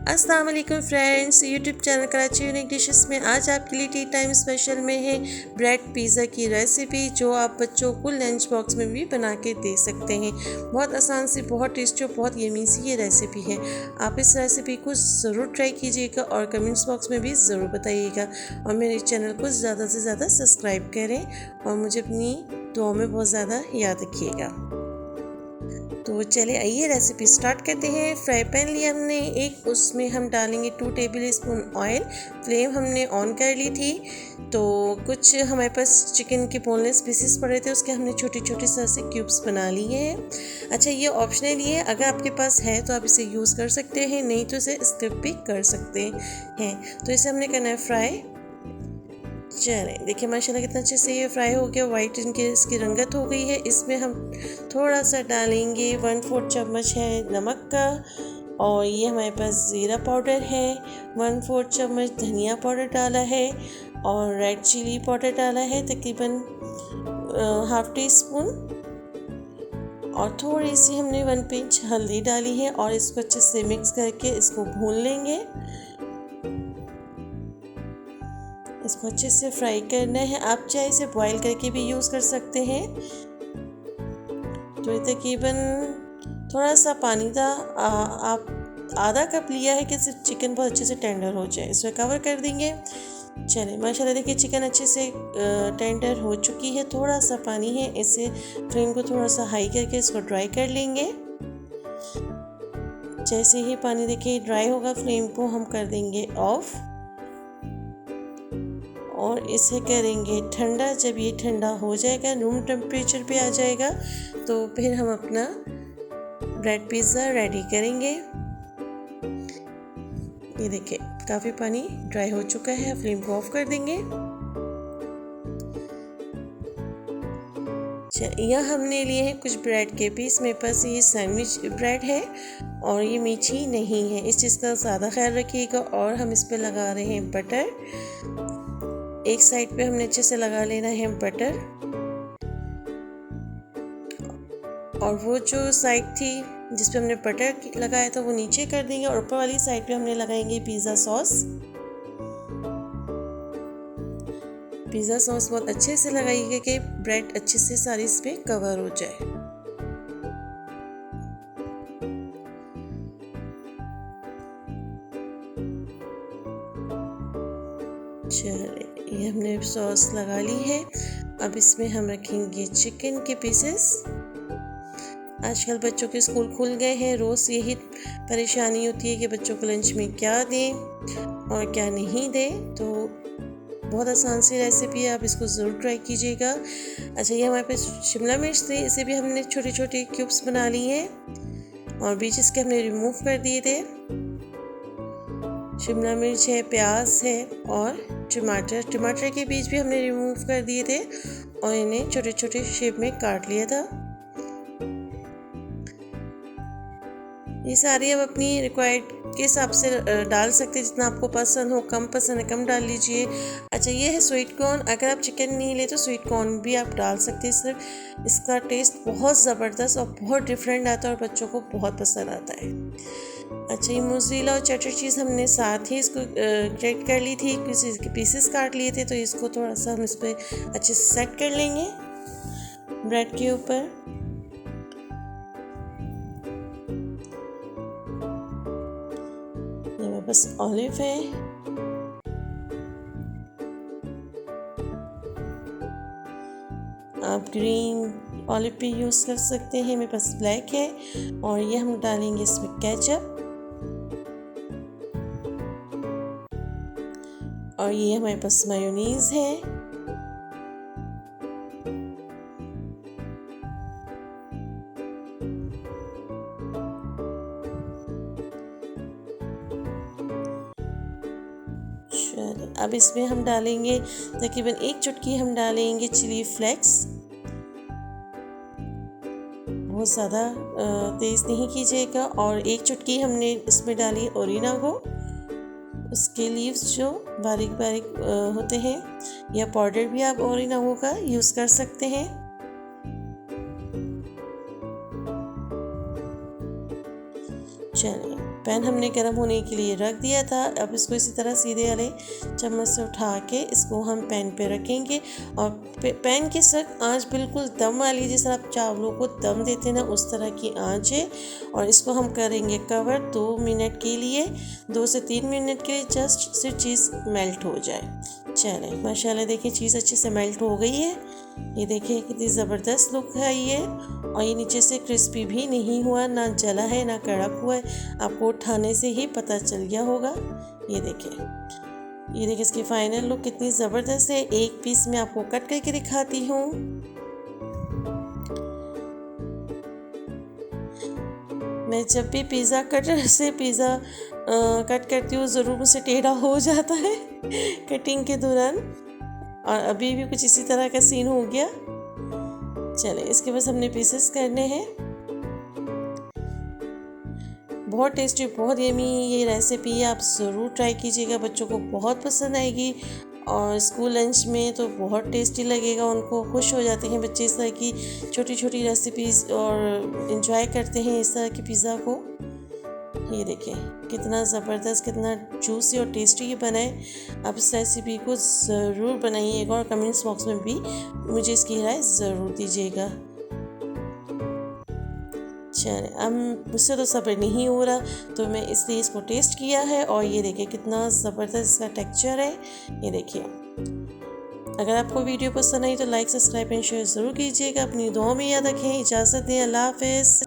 अस्सलाम वालेकुम friends, YouTube channel Karachi unique dishes में आज आपके लिए टी टाइम स्पेशल में है ब्रेड पिज़्ज़ा की रेसिपी, जो आप बच्चों को लंच बॉक्स में भी बना के दे सकते हैं। बहुत आसान सी, बहुत टेस्टी और बहुत यमी सी ये रेसिपी है। आप इस रेसिपी को ज़रूर ट्राई कीजिएगा और कमेंट्स बॉक्स में भी ज़रूर बताइएगा और मेरे चैनल को ज़्यादा से ज़्यादा सब्सक्राइब करें और मुझे अपनी दुआओं में बहुत ज़्यादा याद रखिएगा। तो चले आइए रेसिपी स्टार्ट करते हैं। फ्राई पैन लिया हमने एक, उसमें हम डालेंगे 2 टेबल स्पून ऑयल। फ्लेम हमने ऑन कर ली थी। तो कुछ हमारे पास चिकन के बोनलेस पीसेस पड़े थे, उसके हमने छोटे छोटे से क्यूब्स बना लिए हैं। अच्छा, ये ऑप्शनल है, अगर आपके पास है तो आप इसे यूज़ कर सकते हैं, नहीं तो इसे स्किप भी कर सकते हैं। तो इसे हमने करना है फ्राई। चलें, देखिए माशाल्लाह कितना अच्छे से ये फ्राई हो गया, वाइट इनके इसकी रंगत हो गई है। इसमें हम थोड़ा सा डालेंगे 1/4 चम्मच है नमक का, और ये हमारे पास ज़ीरा पाउडर है। 1/4 चम्मच धनिया पाउडर डाला है और रेड चिली पाउडर डाला है, तकरीबन 1/2 टीस्पून। और थोड़ी सी हमने 1 पिंच हल्दी डाली है और इसको अच्छे से मिक्स करके इसको भून लेंगे। इसको अच्छे से फ्राई करना है। आप चाहे इसे बॉईल करके भी यूज़ कर सकते हैं। तो तकरीबन थोड़ा सा पानी था, आप आधा कप लिया है कि सिर्फ चिकन बहुत अच्छे से टेंडर हो जाए। इसमें कवर कर देंगे। चलें, माशाल्लाह देखिए चिकन अच्छे से टेंडर हो चुकी है। थोड़ा सा पानी है, इसे फ्लेम को थोड़ा सा हाई करके इसको ड्राई कर लेंगे। जैसे ही पानी देखिए ड्राई होगा, फ्लेम को हम कर देंगे ऑफ और इसे करेंगे ठंडा। जब ये ठंडा हो जाएगा, रूम टेम्परेचर पे आ जाएगा, तो फिर हम अपना ब्रेड पिज़्ज़ा रेडी करेंगे। ये देखिए काफ़ी पानी ड्राई हो चुका है, फ्लेम को ऑफ कर देंगे। यहाँ हमने लिए हैं कुछ ब्रेड के पीस। मेरे पास ये सैंडविच ब्रेड है और ये मीठी नहीं है, इस चीज़ का ज़्यादा ख्याल रखिएगा। और हम इस पे लगा रहे हैं बटर। एक साइड पे हमने अच्छे से लगा लेना है बटर, और वो जो साइड थी जिस पे हमने बटर लगाया था वो नीचे कर देंगे, और ऊपर वाली साइड पे हमने लगाएंगे पिज़्ज़ा सॉस। पिज़्ज़ा सॉस बहुत अच्छे से लगाइएगा कि ब्रेड अच्छे से सारी इस पे कवर हो जाए। चलिए, ये हमने सॉस लगा ली है। अब इसमें हम रखेंगे चिकन के पीसेस। आजकल बच्चों के स्कूल खुल गए हैं, रोज़ यही परेशानी होती है कि बच्चों को लंच में क्या दें और क्या नहीं दें। तो बहुत आसान सी रेसिपी है, आप इसको ज़रूर ट्राई कीजिएगा। अच्छा, ये हमारे पास शिमला मिर्च थे, इसे भी हमने छोटे छोटे क्यूब्स बना लिए हैं और बीच इसके हमने रिमूव कर दिए थे। शिमला मिर्च है, प्याज है और टमाटर के बीज भी हमने रिमूव कर दिए थे और इन्हें छोटे छोटे शेप में काट लिया था। ये सारी अब अपनी रिक्वायर्ड के हिसाब से डाल सकते हैं, जितना आपको पसंद हो। कम पसंद है कम डाल लीजिए। अच्छा, ये है स्वीट कॉर्न। अगर आप चिकन नहीं ले तो स्वीट कॉर्न भी आप डाल सकते हैं। सिर्फ इसका टेस्ट बहुत ज़बरदस्त और बहुत डिफरेंट आता है और बच्चों को बहुत पसंद आता है। अच्छा, ये मोज़रेला और चेडर चीज़ हमने साथ ही इसको ग्रेट कर ली थी, पीसेस काट लिए थे, तो इसको थोड़ा सा हम इस पर अच्छे से सेट कर लेंगे ब्रेड के ऊपर। बस ऑलिव है, आप ग्रीन ऑलिव भी यूज़ कर सकते हैं, मेरे पास ब्लैक है। और ये हम डालेंगे इसमें केचप, और ये हमारे पास मेयोनीज़ है। अब इसमें हम डालेंगे तकरीबन 1 चुटकी हम डालेंगे चिली फ्लेक्स। बहुत ज़्यादा तेज़ नहीं कीजिएगा। और 1 चुटकी हमने इसमें डाली ओरिगानो, उसके लीव्स जो बारीक बारीक होते हैं, या पाउडर भी आप ओरिगानो का यूज़ कर सकते हैं। चलिए, पैन हमने गर्म होने के लिए रख दिया था। अब इसको इसी तरह सीधे वाले चम्मच से उठा के इसको हम पैन पे रखेंगे और पैन की सख्त आंच बिल्कुल दम वाली, जिस तरह आप चावलों को दम देते हैं ना उस तरह की आंच है। और इसको हम करेंगे कवर 2 मिनट के लिए, 2 से 3 मिनट के लिए, जस्ट सिर्फ चीज़ मेल्ट हो जाए। चलें, माशाल्लाह देखिए चीज़ अच्छे से मेल्ट हो गई है। ये देखिए कितनी ज़बरदस्त लुक है ये, और ये नीचे से क्रिस्पी भी नहीं हुआ, ना जला है ना कड़क हुआ है। आपको उठाने से ही पता चल गया होगा। ये देखिए इसकी फाइनल लुक कितनी ज़बरदस्त है। एक पीस में आपको कट करके दिखाती हूँ। मैं जब भी पिज़्ज़ा कटर से पिज़्ज़ा कट करती हूँ ज़रूर मुझसे टेढ़ा हो जाता है कटिंग के दौरान, और अभी भी कुछ इसी तरह का सीन हो गया। चले, इसके बस हमने पीसेस करने हैं। बहुत टेस्टी, बहुत यमी ये रेसिपी है, आप ज़रूर ट्राई कीजिएगा, बच्चों को बहुत पसंद आएगी और स्कूल लंच में तो बहुत टेस्टी लगेगा। उनको खुश हो जाते हैं बच्चे इस तरह की छोटी छोटी रेसिपीज़ और इन्जॉय करते हैं इस तरह की पिज़्ज़ा को। ये देखिए कितना ज़बरदस्त, कितना जूसी और टेस्टी ये बना है। आप इस रेसिपी को ज़रूर बनाइएगा और कमेंट्स बॉक्स में भी मुझे इसकी राय ज़रूर दीजिएगा। चलिए, अब मुझसे तो सब्र नहीं हो रहा तो मैं इसलिए इसको टेस्ट किया है, और ये देखिए कितना ज़बरदस्त इसका टेक्सचर है। ये देखिए, अगर आपको वीडियो पसंद आई तो लाइक, सब्सक्राइब एंड शेयर ज़रूर कीजिएगा। अपनी दुआओं में याद रखें। इजाज़त दें, अल्लाह हाफ़िज़।